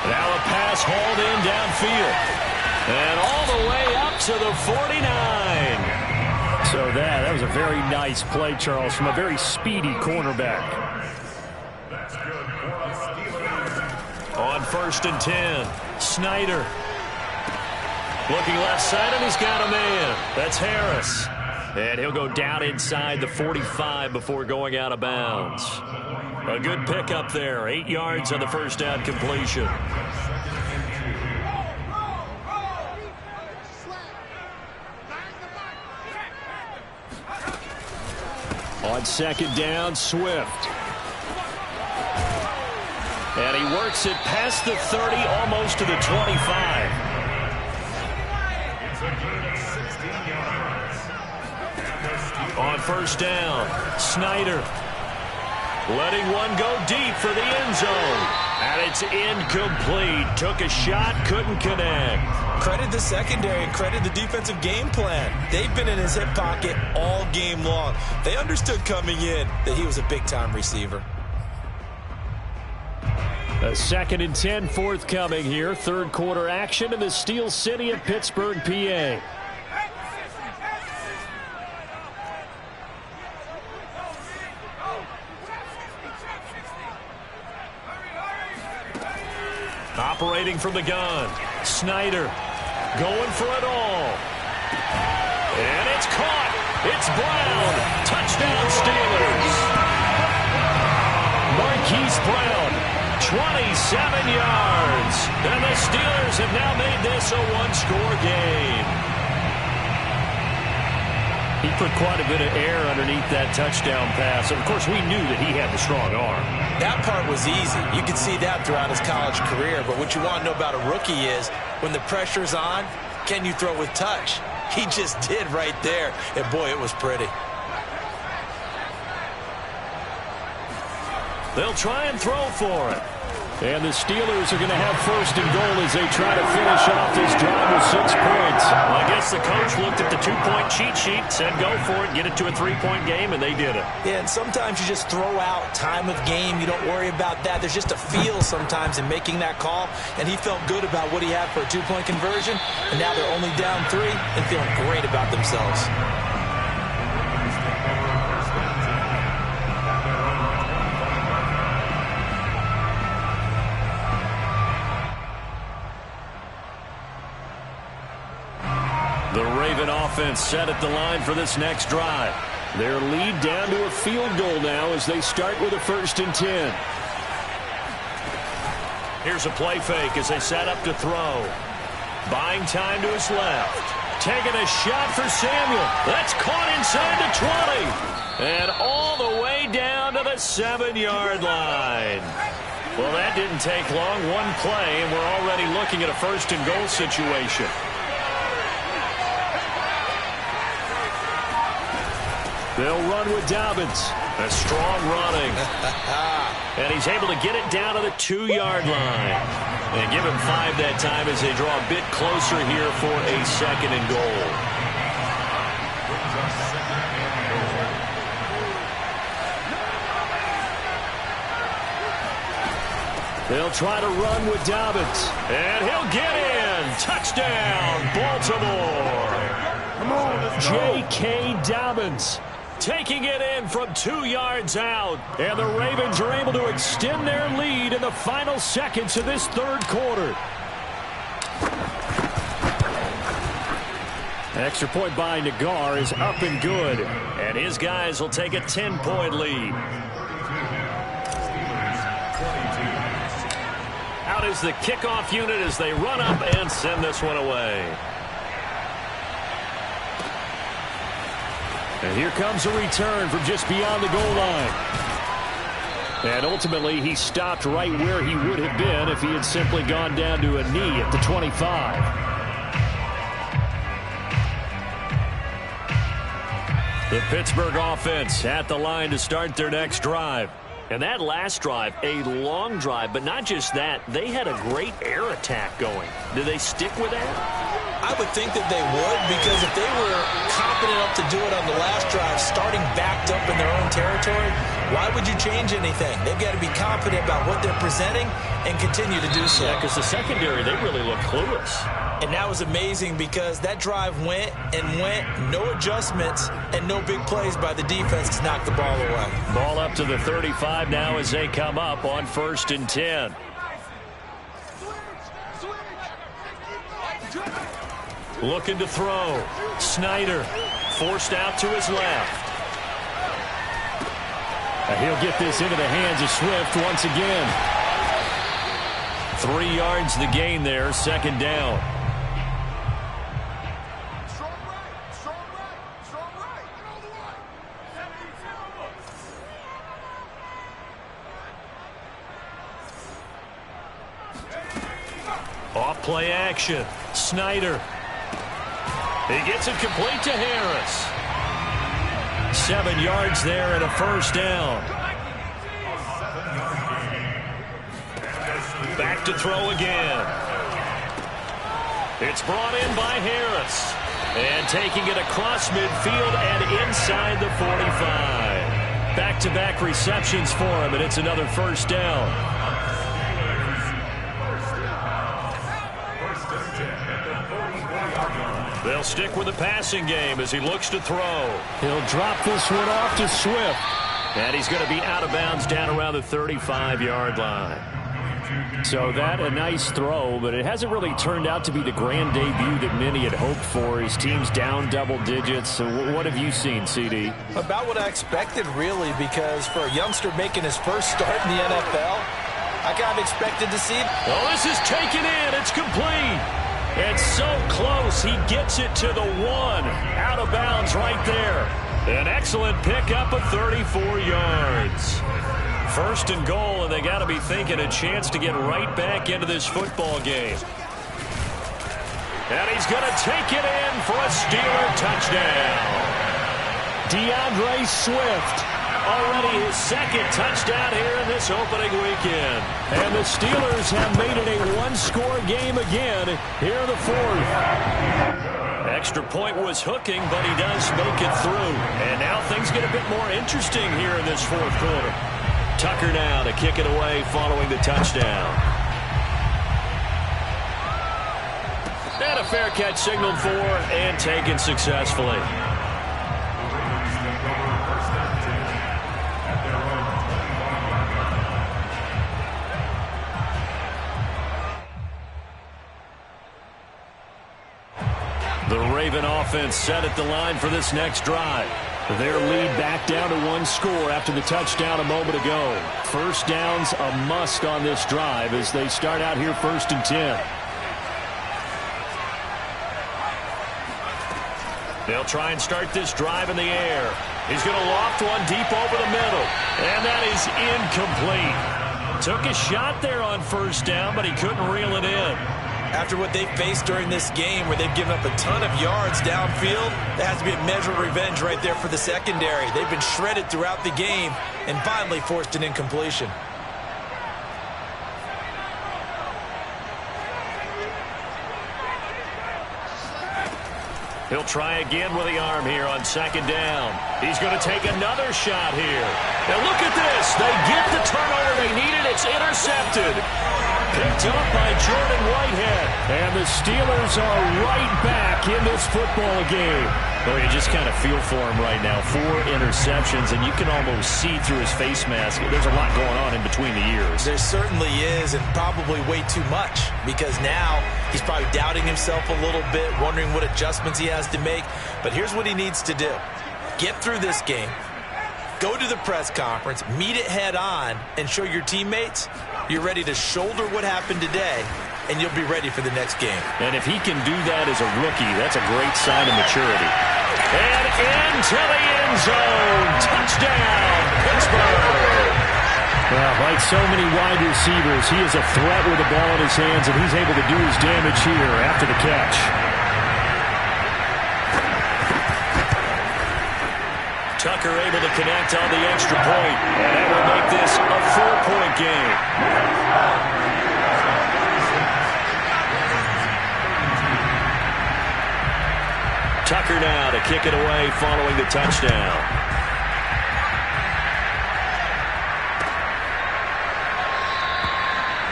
Now a pass hauled in downfield. And all the way up to the 49. So that was a very nice play, Charles, from a very speedy cornerback. On first and 10, Snyder. Looking left side, and he's got a man. That's Harris. And he'll go down inside the 45 before going out of bounds. A good pickup there. 8 yards on the first down completion. On second down, Swift. And he works it past the 30, almost to the 25. On first down, Snyder letting one go deep for the end zone. And it's incomplete. Took a shot, couldn't connect. Credit the secondary and credit the defensive game plan. They've been in his hip pocket all game long. They understood coming in that he was a big-time receiver. A second and 10 forthcoming here. Third quarter action in the Steel City of Pittsburgh, PA. Operating from the gun. Snyder going for it all. And it's caught. It's Brown. Touchdown Steelers. Marquise Brown. 27 yards. And the Steelers have now made this a one-score game. He put quite a bit of air underneath that touchdown pass. Of course, we knew that he had the strong arm. That part was easy. You could see that throughout his college career. But what you want to know about a rookie is when the pressure's on, can you throw with touch? He just did right there. And, boy, it was pretty. They'll try and throw for it. And the Steelers are going to have first and goal as they try to finish off this drive with 6 points. Well, I guess the coach looked at the 2-point cheat sheet, said go for it, get it to a 3-point game, and they did it. Yeah, and sometimes you just throw out time of game. You don't worry about that. There's just a feel sometimes in making that call, and he felt good about what he had for a 2-point conversion, and now they're only down 3 and feeling great about themselves. The Raven offense set at the line for this next drive. Their lead down to a field goal now as they start with a 1st and 10. Here's a play fake as they set up to throw. Buying time to his left. Taking a shot for Samuel. That's caught inside the 20. And all the way down to the 7-yard line. Well, that didn't take long. One play, and we're already looking at a 1st and goal situation. They'll run with Dobbins. A strong running. And he's able to get it down to the 2-yard line. And give him 5 that time as they draw a bit closer here for a 2nd and goal. They'll try to run with Dobbins. And he'll get in. Touchdown, Baltimore. J.K. Dobbins taking it in from 2 yards out. And the Ravens are able to extend their lead in the final seconds of this 3rd quarter. Extra point by Nagar is up and good. And his guys will take a 10-point lead. Out is the kickoff unit as they run up and send this one away. And here comes a return from just beyond the goal line. And ultimately, he stopped right where he would have been if he had simply gone down to a knee at the 25. The Pittsburgh offense at the line to start their next drive. And that last drive, a long drive, but not just that. They had a great air attack going. Do they stick with that? I would think that they would, because if they were confident enough to do it on the last drive, starting backed up in their own territory, why would you change anything? They've got to be confident about what they're presenting and continue to do so. Yeah, because the secondary, they really look clueless. And that was amazing because that drive went and went, no adjustments, and no big plays by the defense to knock the ball away. Ball up to the 35 now as they come up on 1st and 10. Looking to throw. Snyder forced out to his left. He'll get this into the hands of Swift once again. 3 yards the gain there, 2nd down. Off play action. Snyder. He gets it complete to Harris. 7 yards there and a 1st down. Back to throw again. It's brought in by Harris. And taking it across midfield and inside the 45. Back-to-back receptions for him, and it's another 1st down. They'll stick with the passing game as he looks to throw. He'll drop this one off to Swift. And he's going to be out of bounds down around the 35-yard line. So that a nice throw, but it hasn't really turned out to be the grand debut that many had hoped for. His team's down double digits. So what have you seen, CD? About what I expected, really, because for a youngster making his first start in the NFL, I kind of expected to see it. Oh, this is taken in. It's complete. It's so close. He gets it to the 1. Out of bounds right there. An excellent pickup of 34 yards. 1st and goal, and they got to be thinking a chance to get right back into this football game. And he's going to take it in for a Steeler touchdown. DeAndre Swift Already his second touchdown here in this opening weekend. And the Steelers have made it a one-score game again here in the fourth. Extra point was hooking, but he does make it through. And now things get a bit more interesting here in this fourth quarter. Tucker now to kick it away following the touchdown. And a fair catch signaled for and taken successfully. The Raven offense set at the line for this next drive. Their lead back down to one score after the touchdown a moment ago. First down's a must on this drive as they start out here 1st and 10. They'll try and start this drive in the air. He's going to loft one deep over the middle. And that is incomplete. Took a shot there on first down, but he couldn't reel it in. After what they've faced during this game where they've given up a ton of yards downfield, there has to be a measure of revenge right there for the secondary. They've been shredded throughout the game and finally forced an incompletion. He'll try again with the arm here on 2nd down. He's going to take another shot here. Now look at this. They get the turnover they needed. It's intercepted. Picked up by Jordan Whitehead. And the Steelers are right back in this football game. Well, you just kind of feel for him right now. 4 interceptions, and you can almost see through his face mask. There's a lot going on in between the ears. There certainly is, and probably way too much, because now he's probably doubting himself a little bit, wondering what adjustments he has to make. But here's what he needs to do. Get through this game. Go to the press conference, meet it head on, and show your teammates you're ready to shoulder what happened today, and you'll be ready for the next game. And if he can do that as a rookie, that's a great sign of maturity. And into the end zone. Touchdown, Pittsburgh. Well, like so many wide receivers, he is a threat with the ball in his hands, and he's able to do his damage here after the catch. Tucker able to connect on the extra point, and that will make this a 4-point game. Tucker now to kick it away following the touchdown.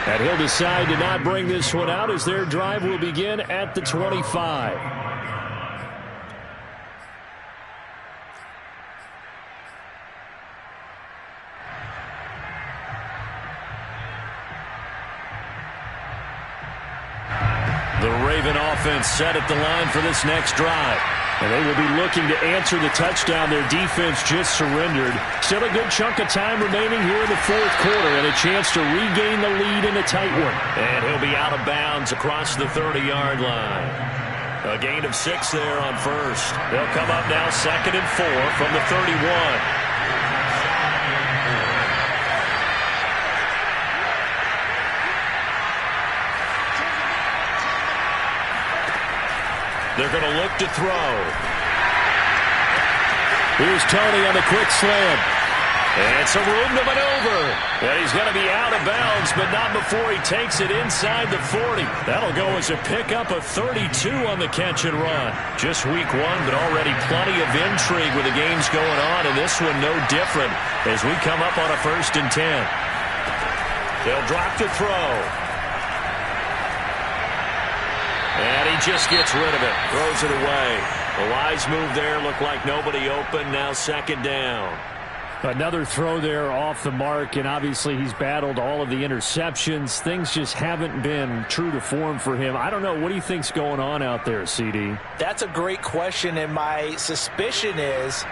And he'll decide to not bring this one out as their drive will begin at the 25. The Raven offense set at the line for this next drive. And they will be looking to answer the touchdown their defense just surrendered. Still a good chunk of time remaining here in the fourth quarter and a chance to regain the lead in a tight one. And he'll be out of bounds across the 30-yard line. A gain of 6 there on first. They'll come up now 2nd and 4 from the 31. They're going to look to throw. Here's Tony on the quick slant. And some room to maneuver. And he's going to be out of bounds, but not before he takes it inside the 40. That'll go as a pickup of 32 on the catch and run. Just week 1, but already plenty of intrigue with the games going on, and this one no different as we come up on a 1st and 10. They'll drop the throw. And he just gets rid of it, throws it away. The wise move there, looked like nobody open, now 2nd down. Another throw there off the mark, and obviously he's battled all of the interceptions. Things just haven't been true to form for him. I don't know, what do you think's going on out there, CD? That's a great question, and my suspicion is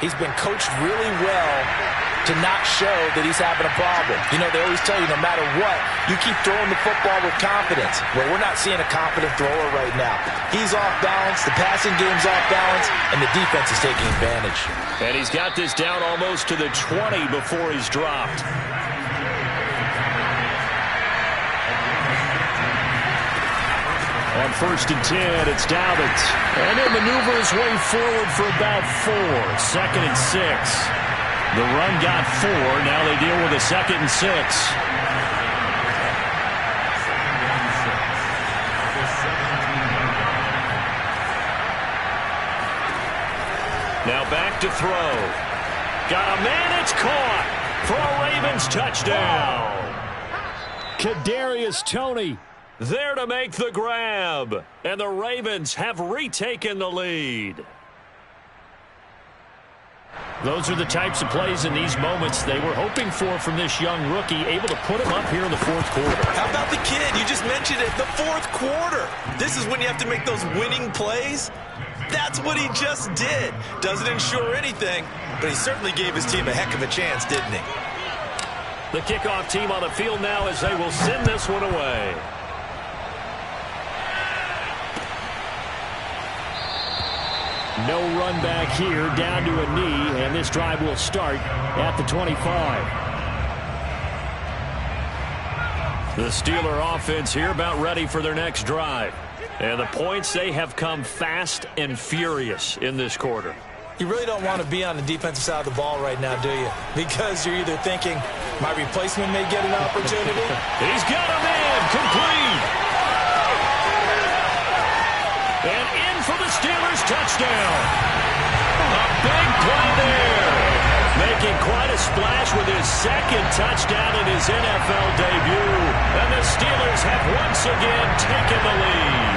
he's been coached really well to not show that he's having a problem. You know, they always tell you no matter what, you keep throwing the football with confidence. Well, we're not seeing a confident thrower right now. He's off balance, the passing game's off balance, and the defense is taking advantage. And he's got this down almost to the 20 before he's dropped. On 1st and 10, it's Dobbins. And he'll maneuver his way forward for about 4. 2nd and 6. The run got 4. Now they deal with a 2nd and 6. Now back to throw. Got a man, it's caught for a Ravens touchdown. Kadarius Toney there to make the grab. And the Ravens have retaken the lead. Those are the types of plays in these moments they were hoping for from this young rookie, able to put him up here in the 4th quarter. How about the kid? You just mentioned it, the 4th quarter. This is when you have to make those winning plays. That's what he just did. Doesn't ensure anything, but he certainly gave his team a heck of a chance, didn't he? The kickoff team on the field now as they will send this one away. No run back here, down to a knee, and this drive will start at the 25. The Steeler offense here about ready for their next drive. And the points, they have come fast and furious in this quarter. You really don't want to be on the defensive side of the ball right now, do you? Because you're either thinking, my replacement may get an opportunity. He's got a man, complete. And in for the Steelers touchdown. A big play there. Making quite a splash with his 2nd touchdown in his NFL debut. And the Steelers have once again taken the lead.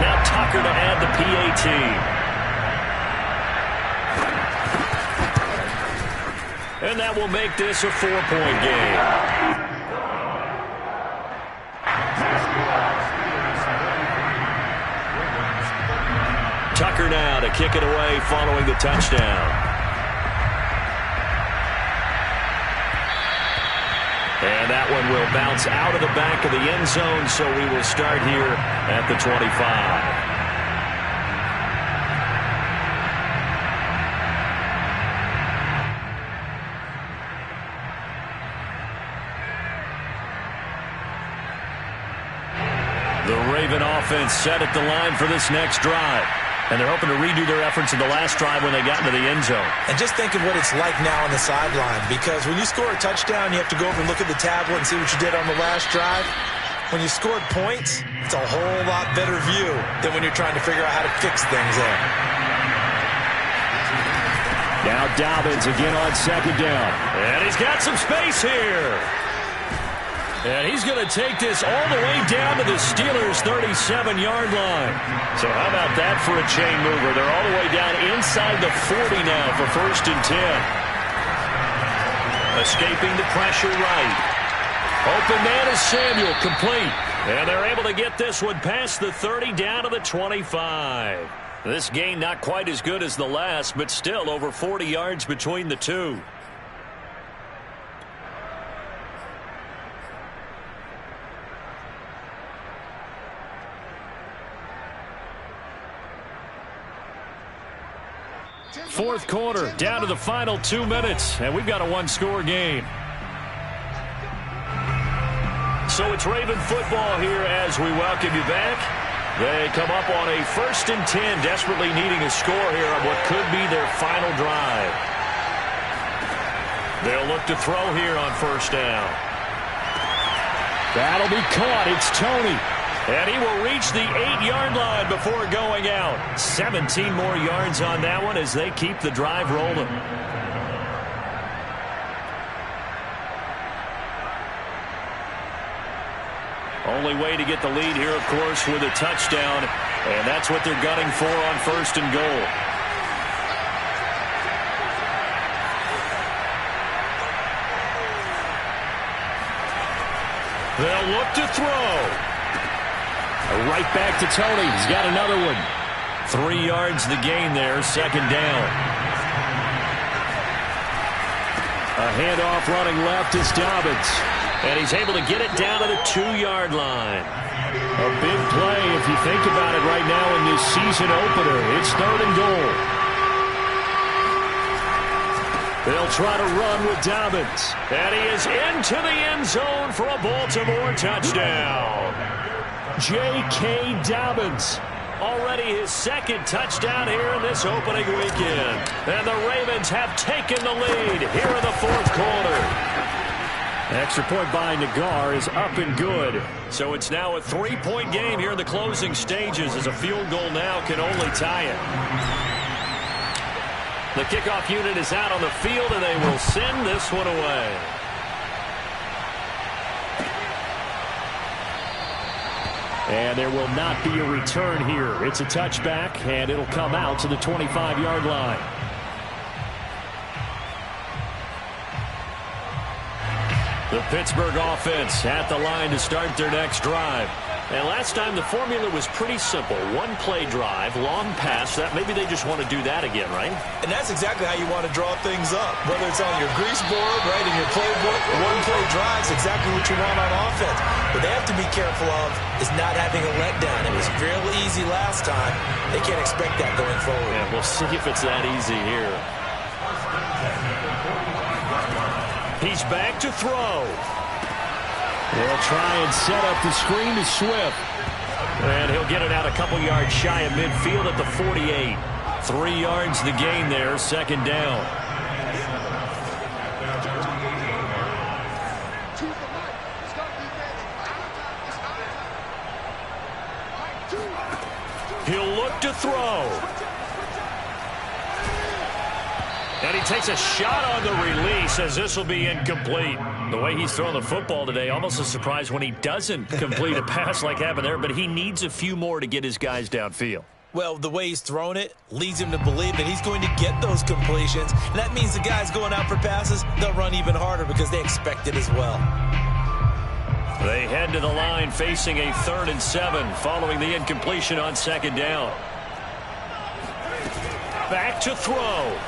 Now Tucker to add the PAT. And that will make this a 4-point game. Tucker now to kick it away following the touchdown. And that one will bounce out of the back of the end zone, so we will start here at the 25. The Raven offense set at the line for this next drive. And they're hoping to redo their efforts in the last drive when they got into the end zone. And just think of what it's like now on the sideline. Because when you score a touchdown, you have to go over and look at the tablet and see what you did on the last drive. When you scored points, it's a whole lot better view than when you're trying to figure out how to fix things there. Now Dobbins again on 2nd down. And he's got some space here. And he's going to take this all the way down to the Steelers' 37-yard line. So how about that for a chain mover? They're all the way down inside the 40 now for 1st and 10. Escaping the pressure right. Open man is Samuel, complete. And they're able to get this one past the 30 down to the 25. This gain not quite as good as the last, but still over 40 yards between the two. Fourth quarter, down to the final 2 minutes, and we've got a one-score game. So it's Raven football here as we welcome you back. They come up on a 1st and 10, desperately needing a score here on what could be their final drive. They'll look to throw here on 1st down. That'll be caught. It's Toney. And he will reach the 8-yard line before going out. 17 more yards on that one as they keep the drive rolling. Only way to get the lead here, of course, with a touchdown. And that's what they're gunning for on 1st and goal. They'll look to throw. Right back to Toney. He's got another one. 3 yards the gain there, 2nd down. A handoff running left is Dobbins. And he's able to get it down to the 2-yard line. A big play if you think about it right now in this season opener. It's 3rd and goal. They'll try to run with Dobbins. And he is into the end zone for a Baltimore touchdown. J.K. Dobbins. Already his second touchdown here in this opening weekend. And the Ravens have taken the lead here in the fourth quarter. Extra point by Nagar is up and good. So it's now a 3-point game here in the closing stages, as a field goal now can only tie it. The kickoff unit is out on the field, and they will send this one away. And there will not be a return here. It's a touchback, and it'll come out to the 25-yard line. The Pittsburgh offense at the line to start their next drive. And last time the formula was pretty simple. One-play drive, long pass. That maybe they just want to do that again, right? And that's exactly how you want to draw things up. Whether it's on your grease board, right, in your playbook, one-play drive is exactly what you want on offense. What they have to be careful of is not having a letdown. It was real easy last time. They can't expect that going forward. Yeah, we'll see if it's that easy here. He's back to throw. They'll try and set up the screen to Swift. And he'll get it out a couple yards shy of midfield at the 48. 3 yards the gain there, second down. He'll look to throw. And he takes a shot on the release, as this will be incomplete. The way he's throwing the football today, almost a surprise when he doesn't complete a pass like happened there, but he needs a few more to get his guys downfield. Well, the way he's thrown it leads him to believe that he's going to get those completions. And that means the guys going out for passes, they'll run even harder because they expect it as well. They head to the line facing a 3rd and 7 following the incompletion on second down. Back to throw.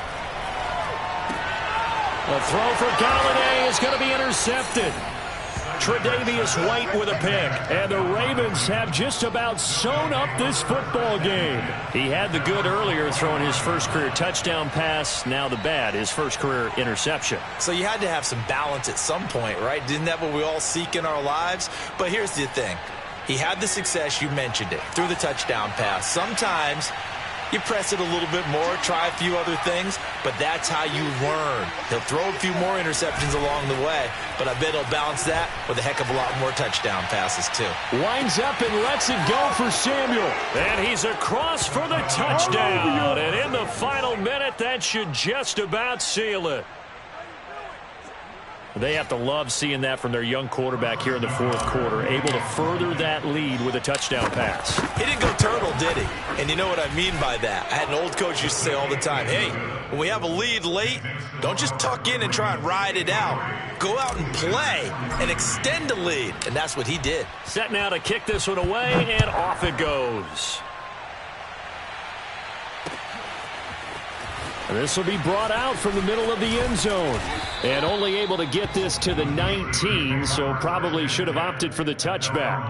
The throw for Galladay is going to be intercepted. Tre'Davious White with a pick. And the Ravens have just about sewn up this football game. He had the good earlier, throwing his first career touchdown pass. Now the bad, his first career interception. So you had to have some balance at some point, right? Isn't that what we all seek in our lives? But here's the thing. He had the success, you mentioned it, through the touchdown pass. Sometimes you press it a little bit more, try a few other things, but that's how you learn. He'll throw a few more interceptions along the way, but I bet he'll balance that with a heck of a lot more touchdown passes, too. Winds up and lets it go for Samuel. And he's across for the touchdown. And in the final minute, that should just about seal it. They have to love seeing that from their young quarterback here in the fourth quarter, able to further that lead with a touchdown pass. He didn't go turtle, did he? And you know what I mean by that. I had an old coach used to say all the time, hey, when we have a lead late, don't just tuck in and try and ride it out. Go out and play and extend the lead. And that's what he did. Set now to kick this one away, and off it goes. This will be brought out from the middle of the end zone. And only able to get this to the 19, so probably should have opted for the touchback.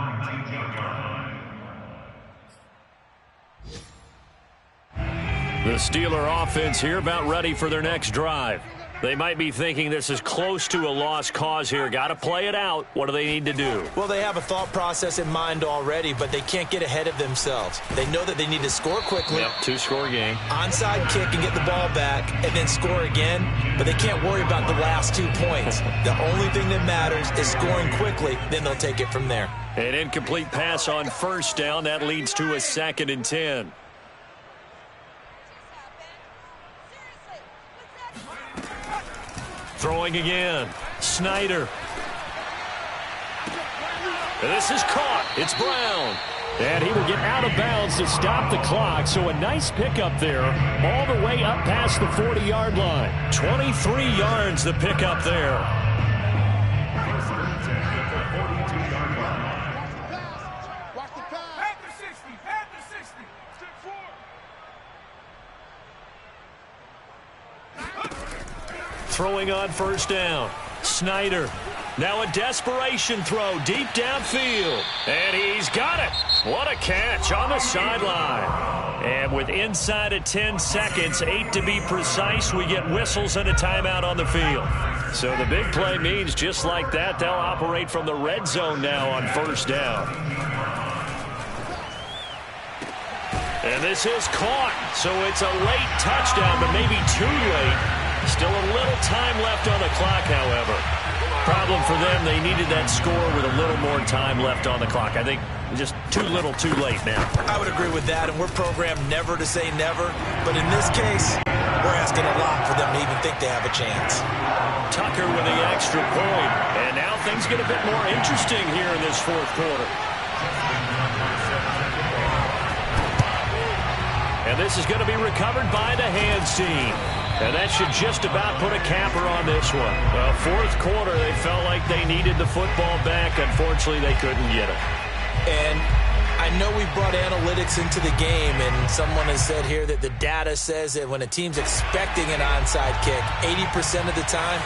The Steeler offense here about ready for their next drive. They might be thinking this is close to a lost cause here. Got to play it out. What do they need to do? Well, they have a thought process in mind already, but they can't get ahead of themselves. They know that they need to score quickly. Yep, 2-score game. Onside kick and get the ball back and then score again, but they can't worry about the last 2 points. The only thing that matters is scoring quickly, then they'll take it from there. An incomplete pass on first down. That leads to a 2nd and 10. Throwing again. Snyder. This is caught. It's Brown. And he will get out of bounds to stop the clock. So a nice pickup there all the way up past the 40-yard line. 23 yards the pickup there. Throwing on first down. Snyder. Now a desperation throw deep downfield. And he's got it. What a catch on the sideline. And with inside of 10 seconds, 8 to be precise, we get whistles and a timeout on the field. So the big play means just like that, they'll operate from the red zone now on first down. And this is caught, so it's a late touchdown, but maybe too late. Still a little time left on the clock, however. Problem for them, they needed that score with a little more time left on the clock. I think just too little, too late now. I would agree with that, and we're programmed never to say never. But in this case, we're asking a lot for them to even think they have a chance. Tucker with the extra point. And now things get a bit more interesting here in this fourth quarter. And this is going to be recovered by the hands team. And that should just about put a capper on this one. Well, fourth quarter, they felt like they needed the football back. Unfortunately, they couldn't get it. And I know we brought analytics into the game, and someone has said here that the data says that when a team's expecting an onside kick, 80% of the time,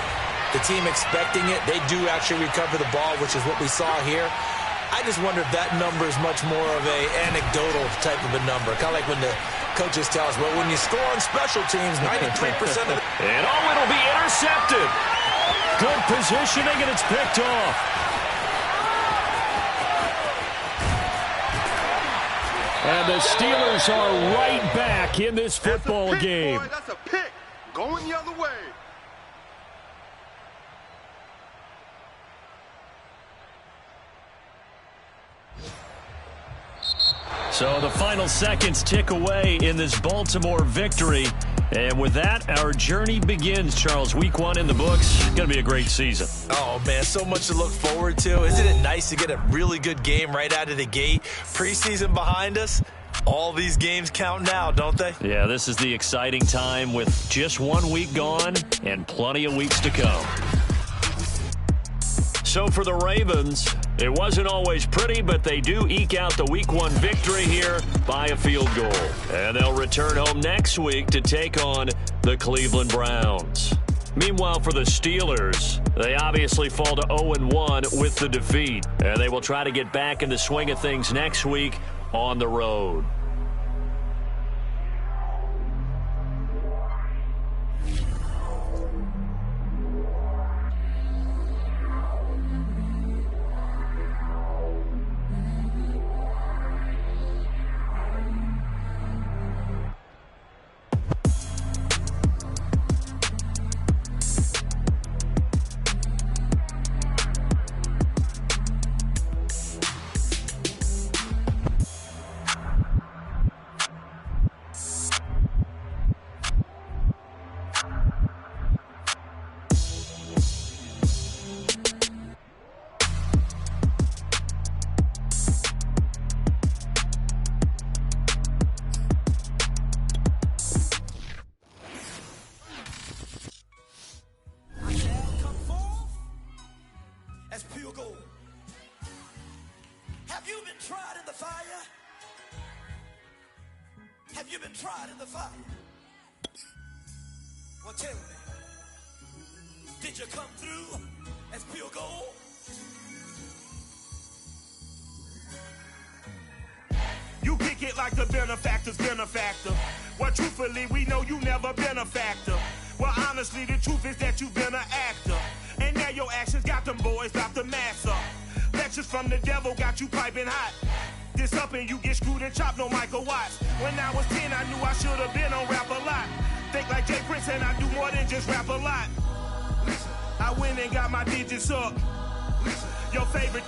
the team expecting it, they do actually recover the ball, which is what we saw here. I just wonder if that number is much more of a anecdotal type of a number. Kind of like when the coaches tell us, well, when you score on special teams, 93% of it. And it'll be intercepted. Good positioning, and it's picked off. And the Steelers are right back in this football game. Boy, that's a pick. Going the other way. So the final seconds tick away in this Baltimore victory. And with that, our journey begins, Charles. Week 1 in the books. Going to be a great season. Oh, man, so much to look forward to. Isn't it nice to get a really good game right out of the gate? Preseason behind us. All these games count now, don't they? Yeah, this is the exciting time with just 1 week gone and plenty of weeks to come. So for the Ravens, it wasn't always pretty, but they do eke out the Week 1 victory here by a field goal. And they'll return home next week to take on the Cleveland Browns. Meanwhile, for the Steelers, they obviously fall to 0-1 with the defeat. And they will try to get back in the swing of things next week on the road. Have you been tried in the fire? Well, tell me, did you come through as pure gold? You kick it like the benefactor's benefactor. Well, truthfully, we know you never been a factor. Well, honestly, the truth is that you've been an actor. And now your actions got them boys about to mass up. Lectures from the devil got you piping hot. This up and you get screwed and chopped, no Michael Watts. When I was 10, I knew I should have been on Rap a Lot. Think like Jay Prince and I do more than just rap a lot. Listen, I went and got my digits up. Listen, your favorite,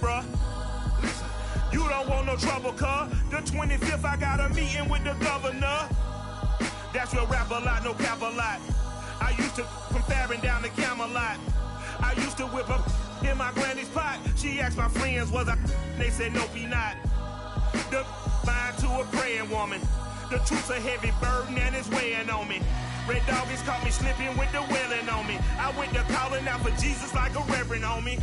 bruh. Listen, you don't want no trouble, cuz. The 25th, I got a meeting with the governor. That's real rap a lot, no cap a lot. I used to from Farron down to Camelot. I used to whip up in my granny's pot. She asked my friends, was I? They said, nope, he not. The line to a praying woman. The truth's a heavy burden and it's weighing on me. Red Doggies caught me slipping with the wailing on me. I went to calling out for Jesus like a reverend on me.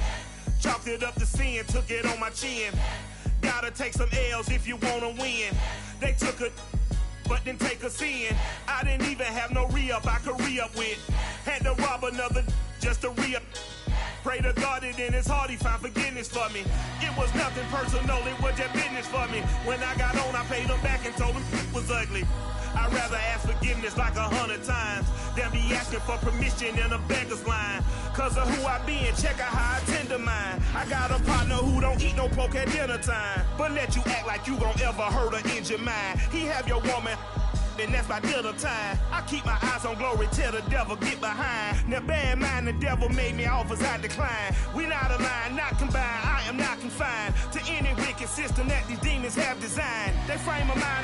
Chalked it up to sin, took it on my chin. Gotta take some L's if you wanna win. They took a but didn't take a sin. I didn't even have no re-up I could re-up with. Had to rob another just to re-up. Pray to God that in his heart he found forgiveness for me. It was nothing personal, it was just business for me. When I got on, I paid him back and told him it was ugly. I'd rather ask forgiveness like 100 times than be asking for permission in a beggar's line. Cause of who I be and check out how I tend to mine. I got a partner who who don't eat no pork at dinner time, but let you act like you gon' ever hurt or injure mine. He have your woman, and that's by dinner time. I keep my eyes on glory till the devil get behind. Now bear in mind the devil made me offers I decline. We not aligned, not combined, I am not confined to any wicked system that these demons have designed. They frame of mind